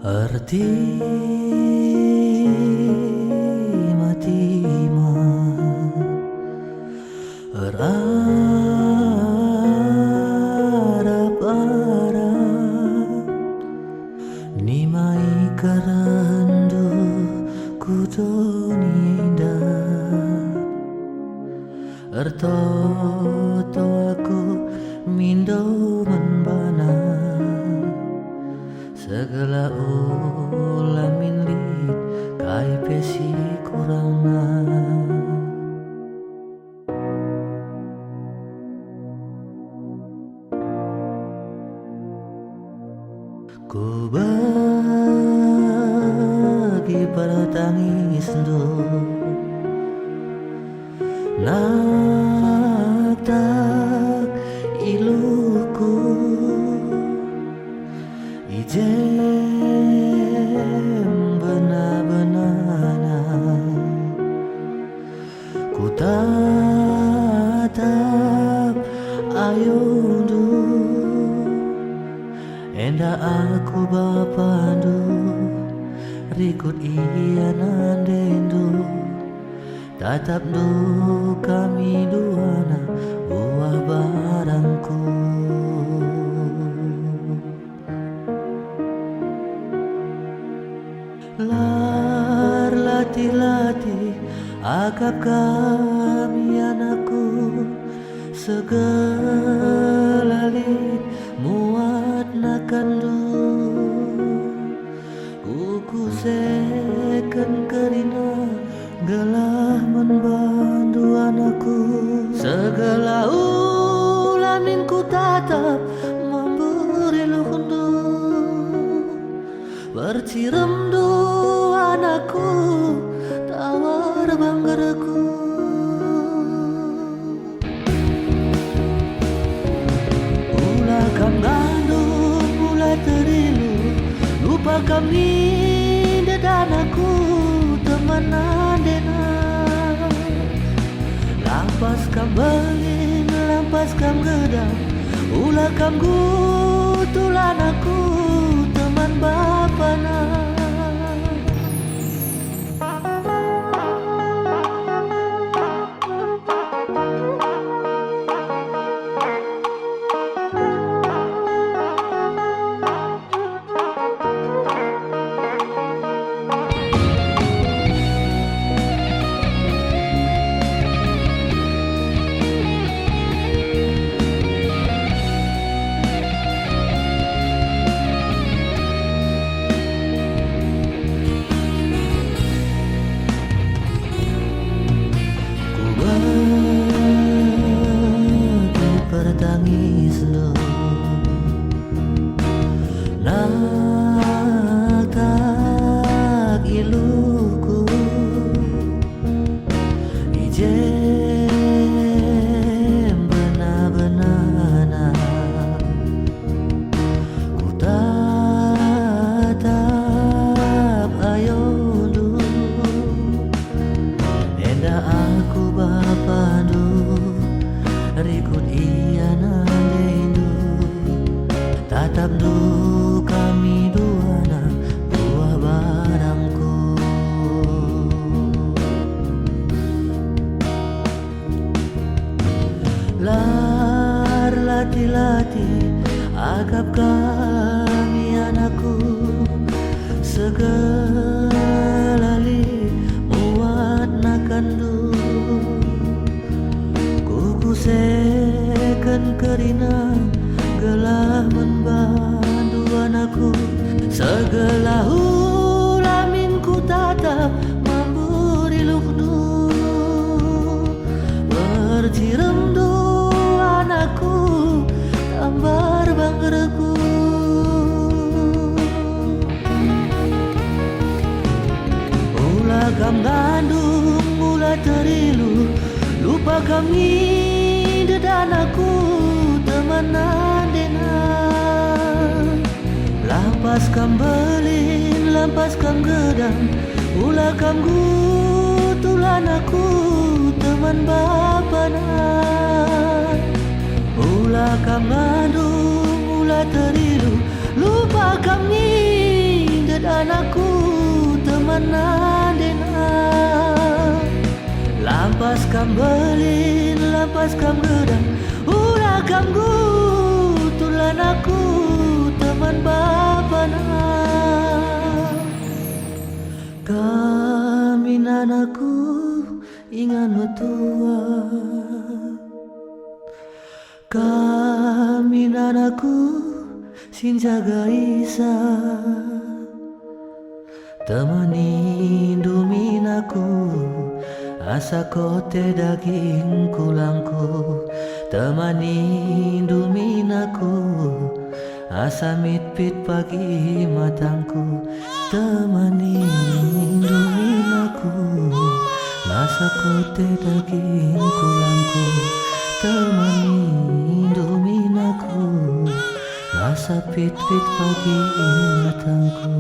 Arti mati arap-arap nimai karandu kudoni indah ertoto aku mindo menbana segala ulamin lid kai pesi kurangna ku bagi para tangis do tak iluku ijem benar-benarna ku tatap ayundu enda aku bapandu rikut iyanan dendu tatap du kami duana buah barangku lar latih-latih akap kami anakku segala lid muat nakandu kuku seken kerina gelah membantu anakku segala ulamin ku tatap memberi luhundu bercirem du anakku tawar banggerku ulah kam gandum ulah terilu lupa kami dedanaku temanan dena lampas kam belin lampas kam gedang ulah kam gutulan aku teman bapana tangis lo tak iluku ijem benar-benarna ku tatap ayundu enda aku bapandu rikut iyanan dendu tatap du kami duana buah barangku lar latih-latih agap kami anakku segala li muat nakandu seken kerina gelah membantu anakku segala ulamin ku tatap memberi luhdu bercirem du anakku tambar banggerku lupa kami dan aku temanan denang. Lampaskan belin, lampaskan gedang, ulah kamu tulan aku teman bapanan. Ulah kamandung, ulah terilu, lupa kami dan aku temanan denang. Lampaskan belin, lampaskan gedang, ulah kamu tulan aku teman bapanan. Kami anakku ingat metua, kami anakku sin jaga isa, temani dumin aku asa kote daging kulangku, temani dumin aku asa mitpit pagi matangku, temani dumin aku asa kote daging kulangku, temani dumin aku asa pit-pit pagi matangku.